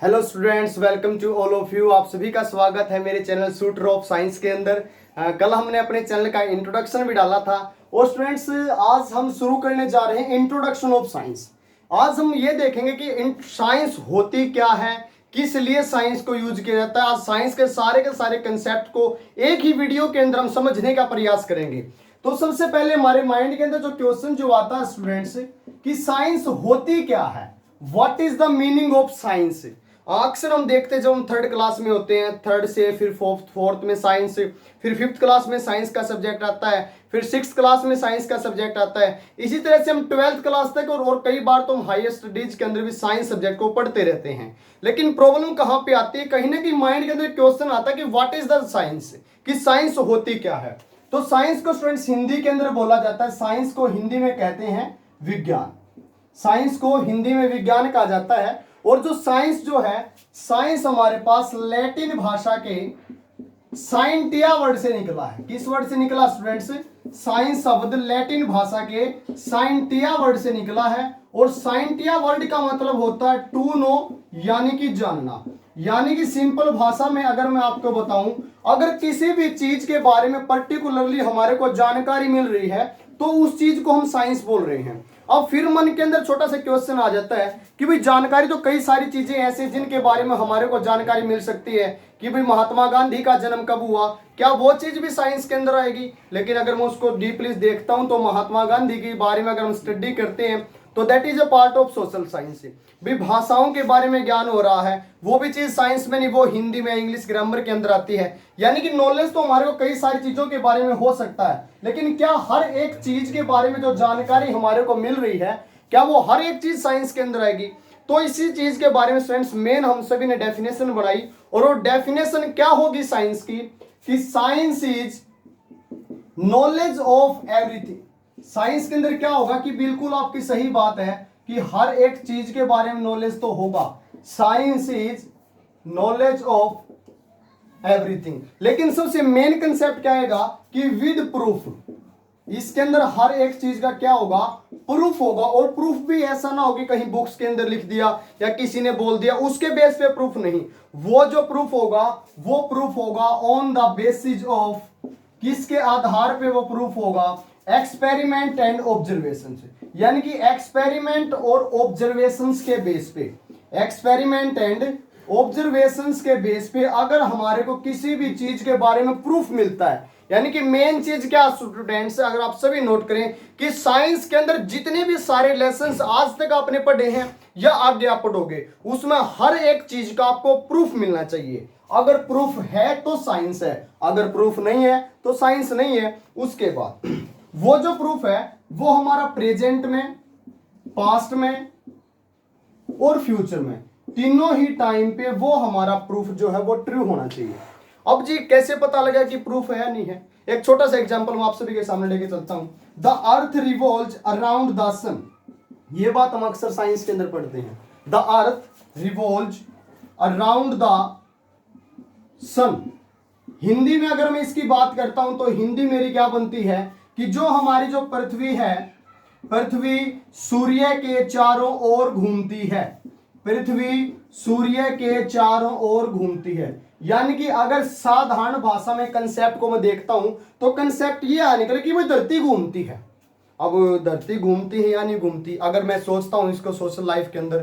Hello students, welcome to all of you. आप सभी का स्वागत है मेरे चैनल शूटर ऑफ साइंस के अंदर। कल हमने अपने चैनल का इंट्रोडक्शन भी डाला था और स्टूडेंट्स आज हम शुरू करने जा रहे हैं इंट्रोडक्शन ऑफ साइंस। आज हम ये देखेंगे कि साइंस होती क्या है, किस लिए साइंस को यूज किया जाता है। आज साइंस के सारे कंसेप्ट को एक ही वीडियो के अंदर हम समझने का प्रयास करेंगे। तो सबसे पहले हमारे माइंड के अंदर जो क्वेश्चन जो आता है स्टूडेंट्स कि साइंस होती क्या है, what is the meaning of science. अक्सर हम देखते हैं जब हम थर्ड क्लास में होते हैं, थर्ड से फिर फोर्थ में साइंस, फिर फिफ्थ क्लास में साइंस का सब्जेक्ट आता है, फिर सिक्स क्लास में साइंस का सब्जेक्ट आता है। इसी तरह से हम ट्वेल्थ क्लास तक और कई बार तो हम हायर स्टडीज के अंदर भी साइंस सब्जेक्ट को पढ़ते रहते हैं। लेकिन प्रॉब्लम कहाँ पे आती है, कहीं ना कहीं माइंड के अंदर क्वेश्चन आता है कि व्हाट इज द साइंस, कि साइंस होती क्या है। तो साइंस को स्टूडेंट्स हिंदी के अंदर बोला जाता है, साइंस को हिंदी में कहते हैं विज्ञान। साइंस को हिंदी में विज्ञान कहा जाता है। और जो साइंस जो है, साइंस हमारे पास लैटिन भाषा के साइंटिया वर्ड से निकला है। किस वर्ड से निकला स्टूडेंट्स? साइंस शब्द लैटिन भाषा के साइंटिया वर्ड से निकला है। और साइंटिया वर्ड का मतलब होता है टू नो, यानी कि जानना। यानी कि सिंपल भाषा में अगर मैं आपको बताऊं, अगर किसी भी चीज के बारे में पर्टिकुलरली हमारे को जानकारी मिल रही है तो उस चीज को हम साइंस बोल रहे हैं। अब फिर मन के अंदर छोटा सा क्वेश्चन आ जाता है कि भाई जानकारी तो कई सारी चीजें ऐसी जिनके बारे में हमारे को जानकारी मिल सकती है कि भाई महात्मा गांधी का जन्म कब हुआ, क्या वो चीज भी साइंस के अंदर आएगी। लेकिन अगर मैं उसको डीपली देखता हूं तो महात्मा गांधी के बारे में अगर हम स्टडी करते हैं तो that is a part of social science. भी भाषाओं के बारे में ज्ञान हो रहा है, वो भी चीज साइंस में नहीं, वो हिंदी में इंग्लिश ग्रामर के अंदर आती है। यानी कि नॉलेज तो हमारे को कई सारी चीजों के बारे में हो सकता है, लेकिन क्या हर एक चीज के बारे में जो जानकारी हमारे को मिल रही है, क्या वो हर एक चीज साइंस के अंदर आएगी? तो इसी चीज के बारे में स्टूडेंट्स मेन हम सभी ने डेफिनेशन बनाई। और वो डेफिनेशन क्या होगी साइंस की, कि science is knowledge of everything. Science के अंदर क्या होगा कि बिल्कुल आपकी सही बात है कि हर एक चीज के बारे में नॉलेज तो होगा। Science is knowledge of everything. लेकिन सबसे मेन कंसेप्ट क्या आएगा कि विद प्रूफ। इसके अंदर हर एक चीज का क्या होगा, प्रूफ होगा। और प्रूफ भी ऐसा ना हो कि कहीं बुक्स के अंदर लिख दिया या किसी ने बोल दिया उसके बेस पे प्रूफ नहीं। वो जो प्रूफ होगा वो प्रूफ होगा ऑन द बेसिस ऑफ, किसके आधार पे वो प्रूफ होगा, एक्सपेरिमेंट एंड ऑब्जर्वेशन से। यानी कि एक्सपेरिमेंट और ऑब्जर्वेशंस के बेस पे, एक्सपेरिमेंट एंड ऑब्जर्वेशंस के बेस पे अगर हमारे को किसी भी चीज के बारे में प्रूफ मिलता है। यानी कि मेन चीज क्या स्टूडेंट्स, अगर आप सभी नोट करें कि साइंस के अंदर जितने भी सारे लेसन्स आज तक आपने पढ़े हैं या आगे आप पढ़ोगे, उसमें हर एक चीज का आपको प्रूफ मिलना चाहिए। अगर प्रूफ है तो साइंस है, अगर प्रूफ नहीं है तो साइंस नहीं है। उसके बाद वो जो प्रूफ है वो हमारा प्रेजेंट में, पास्ट में और फ्यूचर में, तीनों ही टाइम पे वो हमारा प्रूफ जो है वो ट्रू होना चाहिए। अब जी कैसे पता लगा कि प्रूफ है या नहीं है? एक छोटा सा एग्जांपल मैं आप सभी के सामने लेके चलता हूं। The earth revolves around the sun. ये बात हम अक्सर साइंस के अंदर पढ़ते हैं। The earth revolves around the sun. Hindi में अगर मैं इसकी बात करता हूं तो हिंदी मेरी क्या बनती है कि जो हमारी जो पृथ्वी है, पृथ्वी सूर्य के चारों ओर घूमती है। पृथ्वी सूर्य के चारों ओर घूमती है। यानी कि अगर साधारण भाषा में कंसेप्ट को मैं देखता हूं तो कंसेप्ट ये आ निकले कि वो धरती घूमती है। अब धरती घूमती है या नहीं घूमती, अगर मैं सोचता हूं इसको सोशल लाइफ के अंदर,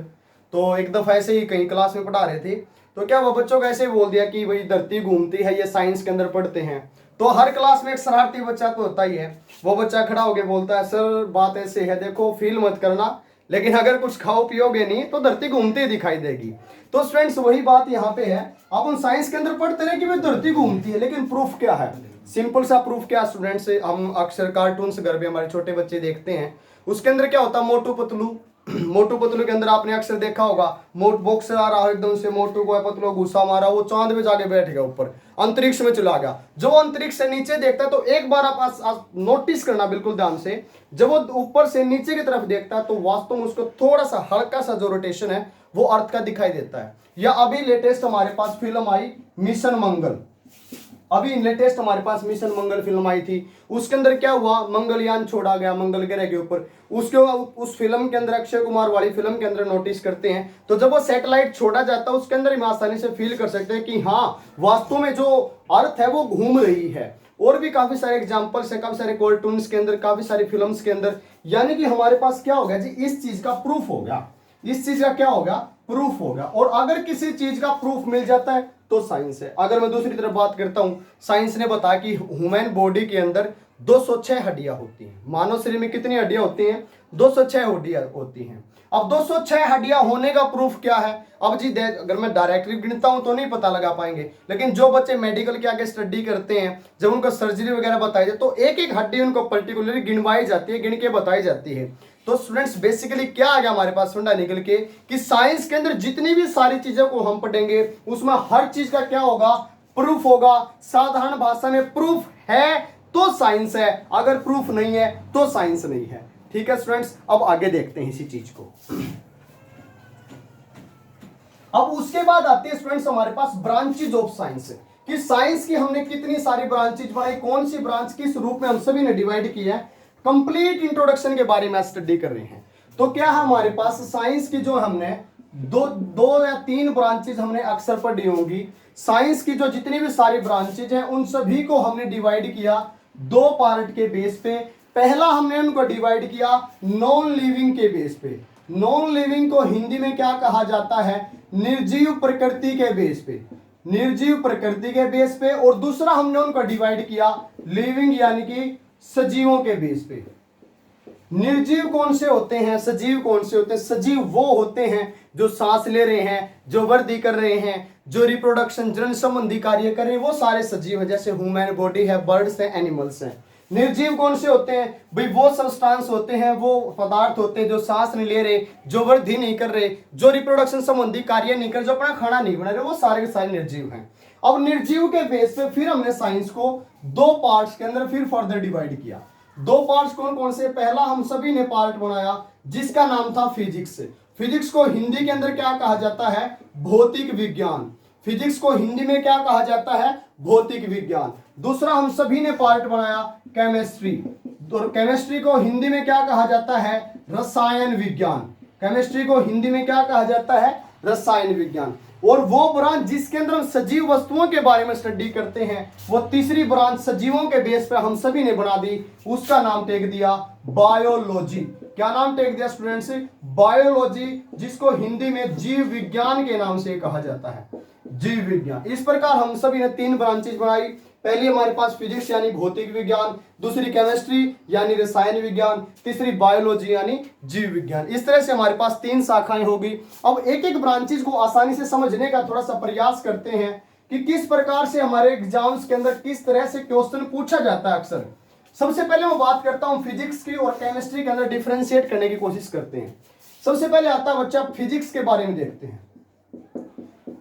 तो एक दफा ऐसे ही कहीं क्लास में पढ़ा रहे थे तो क्या वो बच्चों को ऐसे ही बोल दिया कि भाई धरती घूमती है, ये साइंस के अंदर पढ़ते हैं। तो हर क्लास में एक शरारती बच्चा तो होता ही है। वो बच्चा खड़ा होकर बोलता है सर बात ऐसे है, देखो फील मत करना, लेकिन अगर कुछ खाओ पियोगे नहीं तो धरती घूमती दिखाई देगी। तो स्टूडेंट्स वही बात यहाँ पे है। अब हम साइंस के अंदर पढ़ते रहे कि भाई धरती घूमती है, लेकिन प्रूफ क्या है? सिंपल सा प्रूफ क्या स्टूडेंट्स, हम अक्सर कार्टून्स घर में हमारे छोटे बच्चे देखते हैं, उसके अंदर क्या होता है, मोटू पतलू। मोटू पतलू के अंदर आपने अक्सर देखा होगा, मोट बॉक्स आ रहा है एकदम से, मोटू को पतलू घुसा मारा, वो चांद पे जाके बैठ गया, ऊपर अंतरिक्ष में चला गया। जो अंतरिक्ष से नीचे देखता है तो एक बार आप नोटिस करना बिल्कुल ध्यान से, जब वो ऊपर से नीचे की तरफ देखता है तो वास्तव में उसको थोड़ा सा हल्का सा जो रोटेशन है वो अर्थ का दिखाई देता है। या अभी लेटेस्ट हमारे पास फिल्म आई मिशन मंगल। अभी लेटेस्ट हमारे पास मिशन मंगल फिल्म आई थी, उसके अंदर क्या हुआ, मंगलयान छोड़ा गया मंगल ग्रह के ऊपर। उसके उस फिल्म के अंदर, अक्षय कुमार वाली फिल्म के अंदर नोटिस करते हैं, तो जब वो सैटेलाइट छोड़ा जाता है उसके अंदर हम आसानी से फील कर सकते हैं कि हाँ वास्तव में जो अर्थ है वो घूम रही है। और भी काफी सारे एग्जांपल्स है, काफी सारे कार्टून्स के अंदर, काफी सारी फिल्म्स के अंदर। यानी कि हमारे पास क्या हो गया जी, इस चीज का प्रूफ हो गया, इस चीज का क्या होगा, प्रूफ होगा। और अगर किसी चीज का प्रूफ मिल जाता है तो साइंस है। अगर मैं दूसरी तरफ बात करता हूं, साइंस ने बताया कि ह्यूमन बॉडी के अंदर 206 हड्डियां होती हैं। मानव शरीर में कितनी हड्डियां होती हैं, 206 हड्डियां होती हैं। अब 206 हड्डियां होने का प्रूफ क्या है, अब जी अगर मैं डायरेक्टली गिनता हूं तो नहीं पता लगा पाएंगे, लेकिन जो बच्चे मेडिकल के आगे स्टडी करते हैं, जब उनको सर्जरी वगैरह बताई जाए तो एक एक हड्डी उनको पर्टिकुलरली गिनवाई जाती है, गिन के बताई जाती है। तो स्टूडेंट्स बेसिकली क्या आ गया हमारे पास फंडा निकल के कि साइंस के अंदर जितनी भी सारी चीजों को हम पढ़ेंगे उसमें हर चीज का क्या होगा, प्रूफ होगा। साधारण भाषा में प्रूफ है तो साइंस है, अगर प्रूफ नहीं है तो साइंस नहीं है। ठीक है स्टूडेंट्स, अब आगे देखते हैं इसी चीज को। अब उसके बाद आते हैं स्टूडेंट्स हमारे पास ब्रांचेज ऑफ साइंस, कि साइंस की हमने कितनी सारी ब्रांचेज बनाई, कौन सी ब्रांच किस रूप में हम सभी ने डिवाइड किया है। कंप्लीट इंट्रोडक्शन के बारे में स्टडी कर रहे हैं। तो क्या है हमारे पास साइंस की जो हमने दो या तीन ब्रांचेज हमने अक्सर पढ़ी होंगी। साइंस की जो जितनी भी सारी ब्रांचेज हैं उन सभी को हमने डिवाइड किया दो पार्ट के बेस पे। पहला हमने उनको डिवाइड किया नॉन लिविंग के बेस पे। नॉन लिविंग को हिंदी में क्या कहा जाता है, निर्जीव प्रकृति के बेस पे, निर्जीव प्रकृति के बेस पे। और दूसरा हमने उनको डिवाइड किया लिविंग यानी कि सजीवों के बेस पे। निर्जीव कौन से होते हैं, सजीव कौन से होते हैं। सजीव वो होते हैं जो सांस ले रहे हैं, जो वृद्धि कर रहे हैं, जो रिप्रोडक्शन जन संबंधी कार्य कर रहे हैं, वो सारे सजीव है। जैसे ह्यूमन बॉडी है, बर्ड्स है, एनिमल्स हैं। निर्जीव कौन से होते हैं भाई, वो सब्सटेंस होते हैं, वो पदार्थ होते हैं जो सांस नहीं ले रहे, जो वृद्धि नहीं कर रहे, जो रिप्रोडक्शन संबंधी कार्य नहीं कर रहे, जो अपना खाना नहीं बना रहे, वो सारे के सारे निर्जीव हैं। अब निर्जीव के बेस पे फिर हमने साइंस को दो पार्ट्स के अंदर फिर फर्दर डिवाइड किया। दो पार्ट्स कौन कौन से, पहला हम सभी ने पार्ट बनाया जिसका नाम था फिजिक्स। फिजिक्स को हिंदी के अंदर क्या कहा जाता है, भौतिक विज्ञान। फिजिक्स को हिंदी में क्या कहा जाता है, भौतिक विज्ञान। दूसरा हम सभी ने पार्ट बनाया केमिस्ट्री। केमिस्ट्री को हिंदी में क्या कहा जाता है, रसायन विज्ञान। केमिस्ट्री को हिंदी में क्या कहा जाता है, रसायन विज्ञान। और वो ब्रांच जिसके अंदर हम सजीव वस्तुओं के बारे में स्टडी करते हैं, वो तीसरी ब्रांच सजीवों के बेस पे हम सभी ने बना दी, उसका नाम टेक दिया बायोलॉजी। क्या नाम टेक दिया स्टूडेंट्स, बायोलॉजी, जिसको हिंदी में जीव विज्ञान के नाम से कहा जाता है, जीव विज्ञान। इस प्रकार हम सभी ने तीन ब्रांचेज बनाई। पहली हमारे पास फिजिक्स यानी भौतिक विज्ञान, दूसरी केमिस्ट्री यानी रसायन विज्ञान, तीसरी बायोलॉजी यानी जीव विज्ञान। इस तरह से हमारे पास तीन शाखाएं होगी। अब एक एक ब्रांचेज को आसानी से समझने का थोड़ा सा प्रयास करते हैं कि किस प्रकार से हमारे एग्जाम्स के अंदर किस तरह से क्वेश्चन पूछा जाता है अक्सर। सबसे पहले मैं बात करता हूं फिजिक्स की और केमिस्ट्री के अंदर डिफरेंशिएट करने की कोशिश करते हैं। सबसे पहले आता है बच्चा फिजिक्स के बारे में देखते हैं।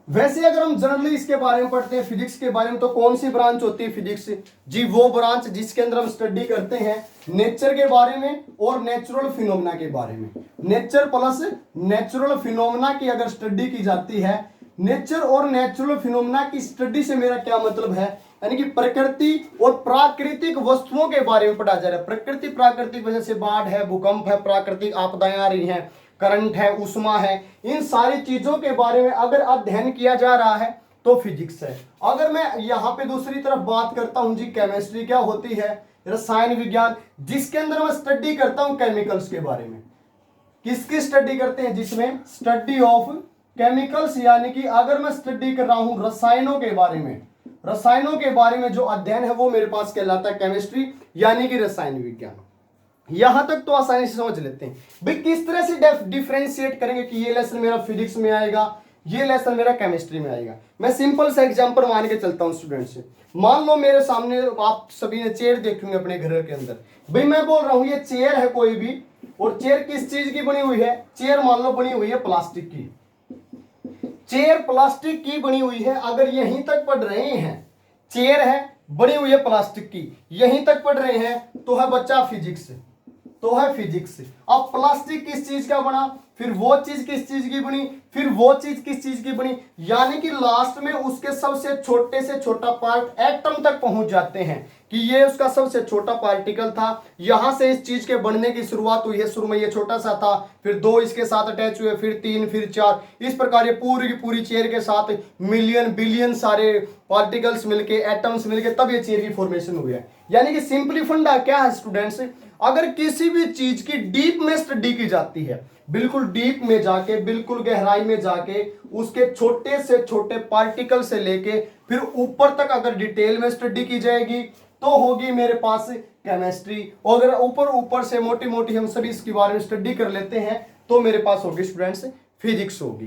वैसे अगर हम जनरली इसके बारे में पढ़ते हैं फिजिक्स के बारे में, तो कौन सी ब्रांच होती है फिजिक्स जी, वो ब्रांच जिसके अंदर हम स्टडी करते हैं नेचर के बारे में और नेचुरल फिनोमेना के बारे में। नेचर प्लस नेचुरल फिनोमेना की अगर स्टडी की जाती है, नेचर और नेचुरल फिनोमेना की स्टडी से मेरा क्या मतलब है, यानी कि प्रकृति और प्राकृतिक वस्तुओं के बारे में पढ़ा जा रहा है। प्रकृति प्राकृतिक वजह से बाढ़ है, भूकंप है, प्राकृतिक आपदाएं आ रही हैं, करंट है, उष्मा है, इन सारी चीजों के बारे में अगर अध्ययन किया जा रहा है तो फिजिक्स है। अगर मैं यहाँ पे दूसरी तरफ बात करता हूँ जी केमिस्ट्री, क्या होती है, रसायन विज्ञान, जिसके अंदर मैं स्टडी करता हूँ केमिकल्स के बारे में। किसकी स्टडी करते हैं, जिसमें स्टडी ऑफ केमिकल्स, यानी कि अगर मैं स्टडी कर रहा हूँ रसायनों के बारे में, रसायनों के बारे में जो अध्ययन है वो मेरे पास कहलाता है केमिस्ट्री यानी कि रसायन विज्ञान। यहां तक तो आसानी से समझ लेते हैं भाई किस तरह से डिफरेंशिएट करेंगे कि ये लेसन मेरा फिजिक्स में आएगा, ये लेसन मेरा केमिस्ट्री में आएगा। मैं सिंपल सा एग्जांपल मान के चलता हूं स्टूडेंट से। मान लो मेरे सामने आप सभी ने चेयर देखी होंगे अपने घर के अंदर। भाई मैं बोल रहा हूं ये चेयर है कोई भी, और चेयर किस चीज की बनी हुई है, चेयर मान लो बनी हुई है प्लास्टिक की। चेयर प्लास्टिक की बनी हुई है, अगर यहीं तक पढ़ रहे हैं, चेयर है बनी हुई है प्लास्टिक की, यहीं तक पढ़ रहे हैं तो है बच्चा फिजिक्स, तो है फिजिक्स। अब प्लास्टिक किस चीज का बना, फिर वो चीज किस चीज की बनी, फिर वो चीज किस चीज की बनी, यानी कि लास्ट में उसके सबसे छोटे से छोटा पार्ट एटम तक पहुंच जाते हैं कि ये उसका सबसे छोटा पार्टिकल था। यहां से इस चीज के बनने की शुरुआत हुई है, शुरू में ये छोटा सा था, फिर 2 इसके साथ अटैच हुए, फिर 3, फिर 4, इस प्रकार ये पूरी की पूरी चेयर के साथ मिलियन बिलियन सारे पार्टिकल्स मिलके, एटम्स मिलके तब ये चेयर की फॉर्मेशन हुई है। यानी कि सिंपली फंडा क्या है स्टूडेंट्स, अगर किसी भी चीज की डीप में स्टडी की जाती है, बिल्कुल डीप में जाके, बिल्कुल गहराई में जाके, उसके छोटे से छोटे पार्टिकल से लेके फिर ऊपर तक अगर डिटेल में स्टडी की जाएगी तो होगी मेरे पास केमिस्ट्री। और अगर ऊपर ऊपर से मोटी मोटी हम सभी इसके बारे में स्टडी कर लेते हैं तो मेरे पास होगी स्टूडेंट्स फिजिक्स होगी।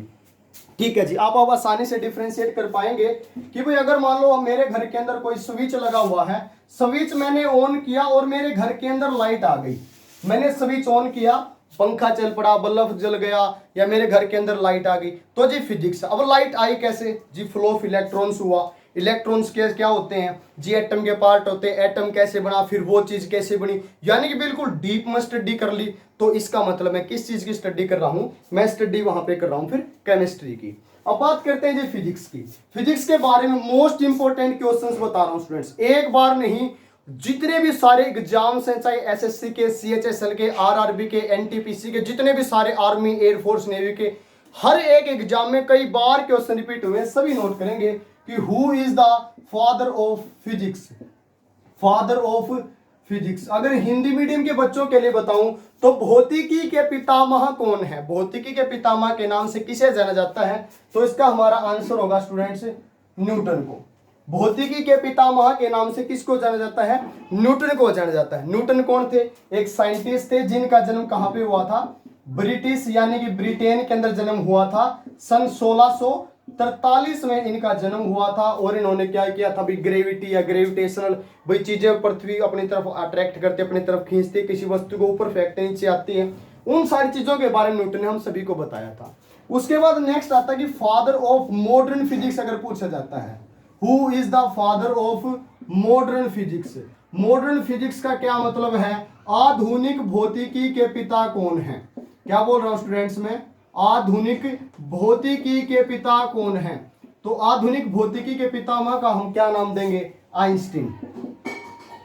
ठीक है जी, आप आसानी से डिफरेंशिएट कर पाएंगे कि भाई अगर मान लो मेरे घर के अंदर कोई स्विच लगा हुआ है, स्विच मैंने ऑन किया और मेरे घर के अंदर लाइट आ गई, मैंने स्विच ऑन किया, पंखा चल पड़ा, बल्ब जल गया, या मेरे घर के अंदर लाइट आ गई, तो जी फिजिक्स। अब लाइट आई कैसे जी, फ्लो ऑफ इलेक्ट्रॉन्स हुआ। इलेक्ट्रॉन्स के क्या होते हैं जी, एटम के पार्ट होते हैं, एटम कैसे बना, फिर वो चीज कैसे बनी, यानी कि बिल्कुल डीप में स्टडी कर ली। तो इसका मतलब मैं किस चीज की स्टडी कर रहा हूं, मैं स्टडी वहां पे कर रहा हूं फिर केमिस्ट्री की। अब बात करते हैं जी फिजिक्स की। फिजिक्स के बारे में मोस्ट इंपोर्टेंट क्वेश्चंस बता रहा हूं स्टूडेंट्स, एक बार नहीं, जितने भी सारे एग्जाम्स हैं, चाहे एसएससी के, सीएचएसएल के, आरआरबी के, एनटीपीसी के, जितने भी सारे आर्मी, एयरफोर्स, नेवी के, हर एक एग्जाम में कई बार क्वेश्चन रिपीट हुए, सभी नोट करेंगे कि who is the father of physics, father of physics. अगर हिंदी मीडियम के बच्चों के लिए बताऊं तो भौतिकी के पितामह कौन है, भौतिकी के पितामह के नाम से किसे जाना जाता है, तो इसका हमारा आंसर होगा स्टूडेंट्स न्यूटन को। भौतिकी के पितामह के नाम से किसको जाना जाता है, न्यूटन को जाना जाता है। न्यूटन कौन थे, एक साइंटिस्ट थे जिनका जन्म कहां पे हुआ था, ब्रिटिश यानी कि ब्रिटेन के अंदर जन्म हुआ था। सन 1643 में इनका जन्म हुआ था और इन्होंने क्या किया था भी, ग्रेविटी या ग्रेविटेशनल भाई चीजें पृथ्वी अपनी तरफ अट्रैक्ट करते, अपनी तरफ खींचते, किसी वस्तु को ऊपर फेंकते, नीचे आती है, उन सारी चीजों के बारे में न्यूटन ने हम सभी को बताया था। उसके बाद नेक्स्ट आता है कि फादर ऑफ मॉडर्न फिजिक्स अगर पूछा जाता है, who is the father of modern physics. Modern physics का क्या मतलब है, आधुनिक भौतिकी के पिता कौन है। क्या बोल रहा हूं स्टूडेंट्स में, आधुनिक भौतिकी के पिता कौन है, तो आधुनिक भौतिकी के पितामह का हम क्या नाम देंगे, आइंस्टीन।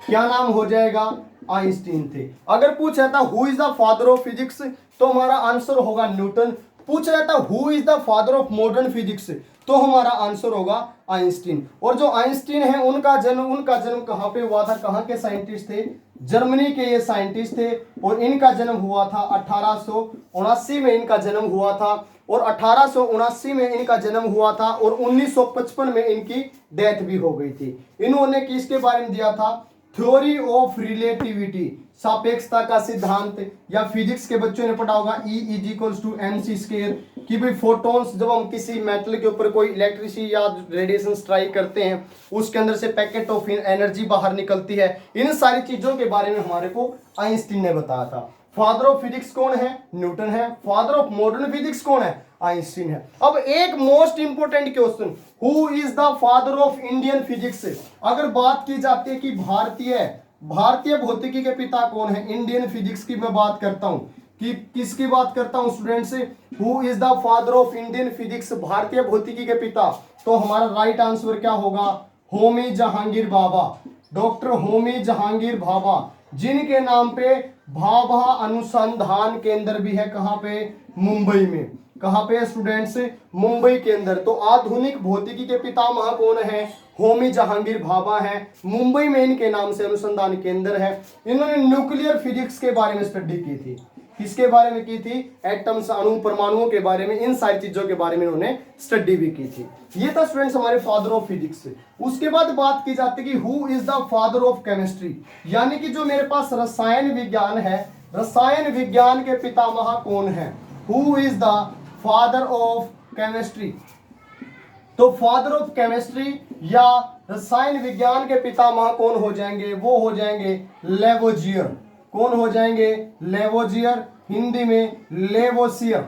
क्या नाम हो जाएगा, आइंस्टीन थे। अगर पूछा था who is the father of physics तो हमारा आंसर होगा न्यूटन। पूछा जाता who is the father of modern physics तो हमारा आंसर होगा आइंस्टीन। और जो आइंस्टीन है उनका जन्म कहां पे हुआ था, कहां के साइंटिस्ट थे, जर्मनी के ये साइंटिस्ट थे और इनका जन्म हुआ था 1879 में इनका जन्म हुआ था और 1879 में इनका जन्म हुआ था और 1955 में इनकी डेथ भी हो गई थी। इन्होंने किसके बारे में दिया था, थ्योरी ऑफ रिलेटिविटी, सापेक्षता का सिद्धांत, या फिजिक्स के बच्चों ने पढ़ा होगा E is equals to mc square, कि भाई फोटॉन्स जब हम किसी मेटल के ऊपर कोई इलेक्ट्रिसिटी या रेडिएशन स्ट्राइक करते हैं उसके अंदर से पैकेट ऑफ एनर्जी बाहर निकलती है। इन सारी चीजों के बारे में हमारे को आइंस्टीन ने बताया था। फादर ऑफ फिजिक्स कौन है, न्यूटन है। फादर ऑफ मॉडर्न फिजिक्स कौन है, आइंस्टीन है। अब एक most important question, who is the father of Indian physics. अगर बात की जाती है कि भारतीय भौतिकी के पिता कौन है, इंडियन फिजिक्स की मैं बात करता हूं कि किसकी बात करता हूं students, who is the father of Indian physics, भारतीय भौतिकी के पिता, तो हमारा राइट आंसर क्या होगा, होमी जहांगीर भाभा, डॉक्टर होमी जहांगीर भाभा, जिनके नाम पे भाभा अनुसंधान केंद्र भी है। कहां पे, मुंबई में। कहां पे स्टूडेंट्स, मुंबई के अंदर। तो आधुनिक भौतिकी के पितामह कौन है, होमी जहांगीर भाभा है। मुंबई में इनके नाम से अनुसंधान केंद्र है। इन्होंने न्यूक्लियर फिजिक्स के बारे में स्टडी की थी। किसके बारे में की थी, एटम्स, अणु, परमाणुओं के बारे में, इन सारी चीजों के बारे में उन्होंने स्टडी भी की थी। ये था स्टूडेंट्स हमारे फादर ऑफ फिजिक्स। उसके बाद बात की जाती है कि who is the father of chemistry, यानी कि जो मेरे पास रसायन विज्ञान है, रसायन विज्ञान के पितामह कौन है, who is the father of chemistry. तो फादर ऑफ केमिस्ट्री या रसायन विज्ञान के पितामह कौन हो जाएंगे, वो हो जाएंगे लेवोजियर। कौन हो जाएंगे, लेवोजियर, हिंदी में लेवोसियर।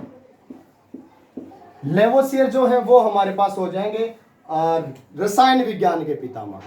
लेवोसियर जो है वो हमारे पास हो जाएंगे रसायन विज्ञान के पितामह।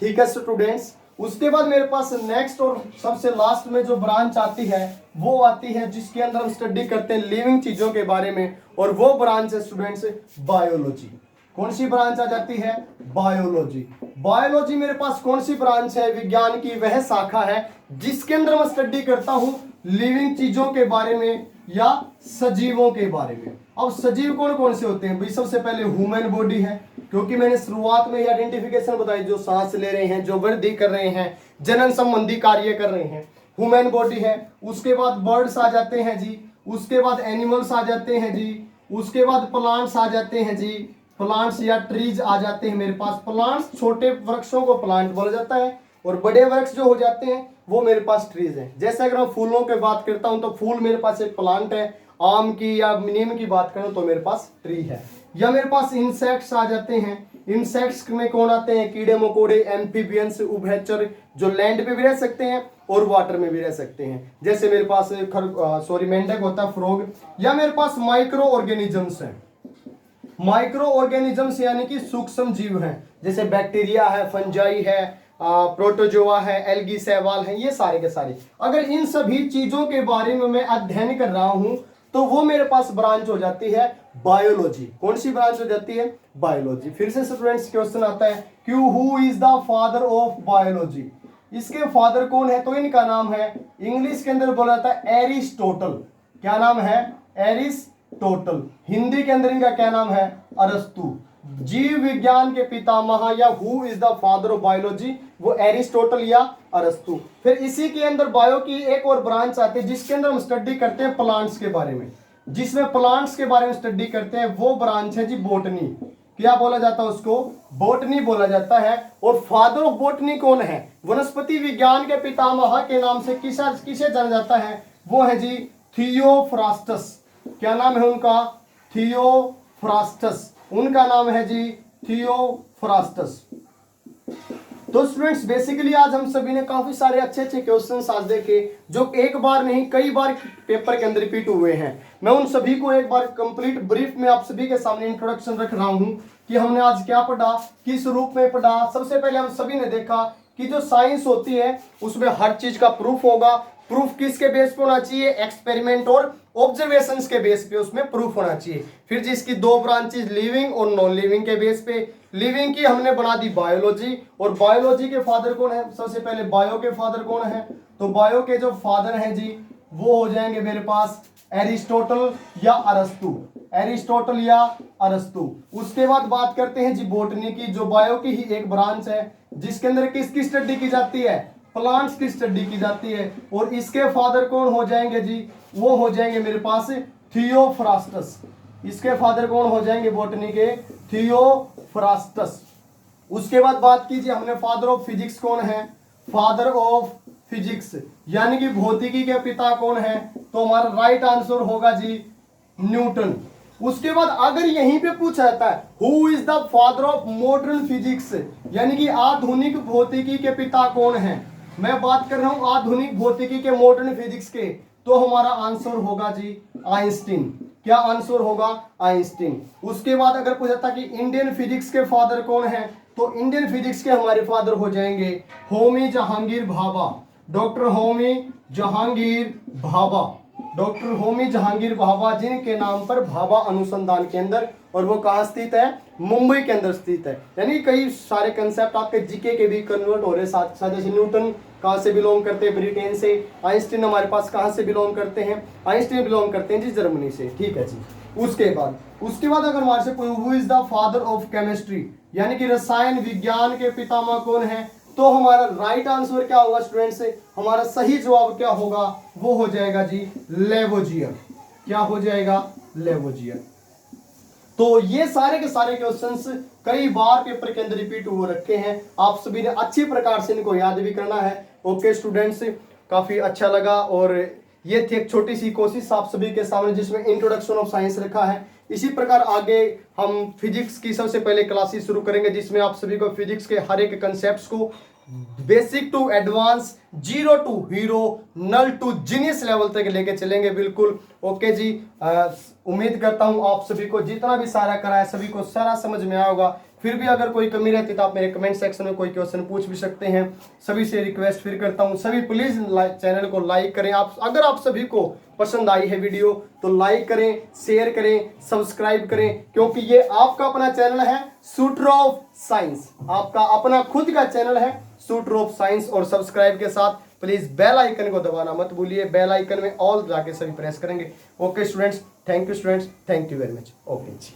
ठीक है स्टूडेंट्स, उसके बाद मेरे पास नेक्स्ट और सबसे लास्ट में जो ब्रांच आती है वो आती है जिसके अंदर हम स्टडी करते हैं लिविंग चीजों के बारे में, और वो ब्रांच है स्टूडेंट्स बायोलॉजी। कौन सी ब्रांच आ जाती है? बायोलॉजी। बायोलॉजी मेरे पास कौन सी ब्रांच है? विज्ञान की वह शाखा है जिसके अंदर मैं स्टडी करता हूं लिविंग चीजों के बारे में या सजीवों के बारे में। अब सजीव कौन कौन से होते हैं भाई? सबसे पहले ह्यूमन बॉडी है, क्योंकि मैंने शुरुआत में ही आइडेंटिफिकेशन बताई, जो सांस ले रहे हैं, जो वृद्धि कर रहे हैं, जनन संबंधी कार्य कर रहे हैं, ह्यूमन बॉडी है। उसके बाद बर्ड्स आ जाते हैं जी, उसके बाद एनिमल्स आ जाते हैं जी, उसके बाद प्लांट्स आ जाते हैं जी, प्लांट्स या ट्रीज आ जाते हैं मेरे पास। प्लांट्स, छोटे वृक्षों को प्लांट बोला जाता है, और बड़े वृक्ष जो हो जाते हैं वो मेरे पास ट्रीज हैं। जैसे अगर मैं फूलों की बात करता हूं तो फूल मेरे पास एक प्लांट है, आम की या नीम की बात करूं तो मेरे पास ट्री है। या मेरे पास इंसेक्ट्स आ जाते हैं। इंसेक्ट्स में कौन आते हैं? कीड़े मकोड़े, एम्फीबियंस, उभयचर, जो लैंड पे भी रह सकते हैं और वाटर में भी रह सकते हैं। जैसे मेरे पास मेंढक होता है, फ्रॉग। या मेरे पास माइक्रो ऑर्गेनिजम्स हैं। माइक्रो ऑर्गेनिजम्स यानी कि सूक्ष्म जीव हैं, जैसे बैक्टीरिया है, फंजाई है, प्रोटोजोआ है, एल्गी, शैवाल है, ये सारे के सारे। अगर इन सभी चीजों के बारे में मैं अध्ययन कर रहा हूं तो वो मेरे पास ब्रांच हो जाती है बायोलॉजी। कौन सी ब्रांच हो जाती है? बायोलॉजी। फिर से स्टूडेंट्स क्वेश्चन आता है कि who is the father of biology? इसके फादर कौन है? तो इनका नाम है, इंग्लिश के अंदर बोला जाता है एरिस्टोटल। क्या नाम है? एरिस्टोटल। हिंदी के अंदर इनका क्या नाम है? अरस्तु। जीव विज्ञान के पितामह या who is the father of biology, वो एरिस्टोटल या अरस्तु। फिर इसी के अंदर बायो की एक और ब्रांच आती है जिसके अंदर हम स्टडी करते हैं प्लांट्स के बारे में। जिसमें प्लांट्स के बारे में स्टडी करते हैं वो ब्रांच है जी बोटनी। क्या बोला जाता है उसको? बोटनी बोला जाता है। और फादर ऑफ बोटनी कौन है? वनस्पति विज्ञान के पितामह के नाम से किसे जाना जाता है? वो है जी थियोफ्रास्टस। क्या नाम है उनका? थियोफ्रास्टस। उनका नाम है जी थियोफ्रास्टस। तो स्टूडेंट्स बेसिकली आज हम सभी ने काफी सारे अच्छे अच्छे क्वेश्चंस आज देखे, जो एक बार नहीं कई बार पेपर के अंदर रिपीट हुए हैं। मैं उन सभी को एक बार कंप्लीट ब्रीफ में आप सभी के सामने इंट्रोडक्शन रख रहा हूं कि हमने आज क्या पढ़ा, किस रूप में पढ़ा। सबसे पहले हम सभी ने देखा कि जो साइंस होती है उसमें हर चीज का प्रूफ होगा। प्रूफ किसके बेस पे होना चाहिए? एक्सपेरिमेंट और ऑब्जर्वेशंस के बेस पे उसमें प्रूफ होना चाहिए। फिर जिसकी दो ब्रांचेस लिविंग और नॉन लिविंग के बेस पे। लिविंग की हमने बना दी बायोलॉजी, और बायोलॉजी के फादर कौन है? सबसे पहले बायो के फादर कौन है? तो बायो के जो फादर हैं जी वो हो जाएंगे मेरे पास एरिस्टोटल या अरस्तु। एरिस्टोटल या अरस्तु। उसके बाद बात करते हैं जी बोटनी की, जो बायो की ही एक ब्रांच है जिसके अंदर किसकी स्टडी की जाती है? प्लांट्स की स्टडी की जाती है। और इसके फादर कौन हो जाएंगे जी? वो हो जाएंगे मेरे पास थियोफ्रास्टस। इसके फादर कौन हो जाएंगे बोटनी के? थियोफ्रास्टस। उसके बाद बात कीजिए हमने फादर ऑफ फिजिक्स कौन है? फादर ऑफ फिजिक्स यानी कि भौतिकी के पिता कौन है? तो हमारा राइट आंसर होगा जी न्यूटन। उसके बाद अगर यहीं पे पूछा जाता है who is the father of modern physics, यानी कि आधुनिक भौतिकी के पिता कौन है, मैं बात कर रहा हूं आधुनिक भौतिकी के, मॉडर्न फिजिक्स के, तो हमारा आंसर होगा जी आइंस्टीन। क्या आंसर होगा? आइंस्टीन। उसके बाद अगर पूछा था कि इंडियन फिजिक्स के फादर कौन है, तो इंडियन फिजिक्स के हमारे फादर हो जाएंगे होमी जहांगीर भाभा। डॉक्टर होमी जहांगीर भाभा। डॉक्टर होमी जहांगीर भाभा, जिनके नाम पर भाभा अनुसंधान केंद्र, और वो कहाँ स्थित है? मुंबई के अंदर स्थित है। यानी कई सारे कंसेप्ट आपके जीके के भी कन्वर्ट हो रहे साथ साथ। जैसे न्यूटन कहाँ से बिलोंग करते हैं? ब्रिटेन से। आइंस्टीन हमारे पास कहाँ से बिलोंग करते हैं? आइंस्टीन बिलोंग करते हैं जी जर्मनी से। ठीक है जी। उसके बाद अगर हमारे से कोई who is the father of chemistry, यानी कि रसायन विज्ञान के पितामह कौन है, तो हमारा राइट आंसर क्या होगा स्टूडेंट्स? हमारा सही जवाब क्या होगा? वो हो जाएगा जी लेवोजियर। क्या हो जाएगा? लेवोजियर। तो ये सारे के सारे क्वेश्चंस कई बार पेपर के अंदर रिपीट हो रखे हैं, आप सभी ने अच्छी प्रकार से इनको याद भी करना है। ओके स्टूडेंट्स, काफी अच्छा लगा, और ये थी एक छोटी सी कोशिश आप सभी के सामने जिसमें इंट्रोडक्शन ऑफ साइंस रखा है। इसी प्रकार आगे हम फिजिक्स की सबसे पहले क्लासेस शुरू करेंगे जिसमें आप सभी को फिजिक्स के हर एक कंसेप्ट्स को basic to advance, zero to hero, null to genius level तक लेके चलेंगे। बिल्कुल ओके जी। उम्मीद करता हूं आप सभी को जितना भी सारा कराया सभी को सारा समझ में आया होगा। फिर भी अगर कोई कमी रहती तो आप मेरे कमेंट सेक्शन में कोई क्वेश्चन पूछ भी सकते हैं। सभी से रिक्वेस्ट फिर करता हूं, सभी प्लीज चैनल को लाइक करें। आप अगर आप सभी को पसंद आई है वीडियो तो लाइक करें, शेयर करें, सब्सक्राइब करें, क्योंकि ये आपका अपना चैनल है शूटर ऑफ साइंस, आपका अपना खुद का चैनल है शूटर ऑफ साइंस। और सब्सक्राइब के साथ प्लीज बेल आइकन को दबाना मत भूलिए, बेल आइकन में ऑल जाके सभी प्रेस करेंगे। Okay students, thank you students, thank you very much. Okay ji.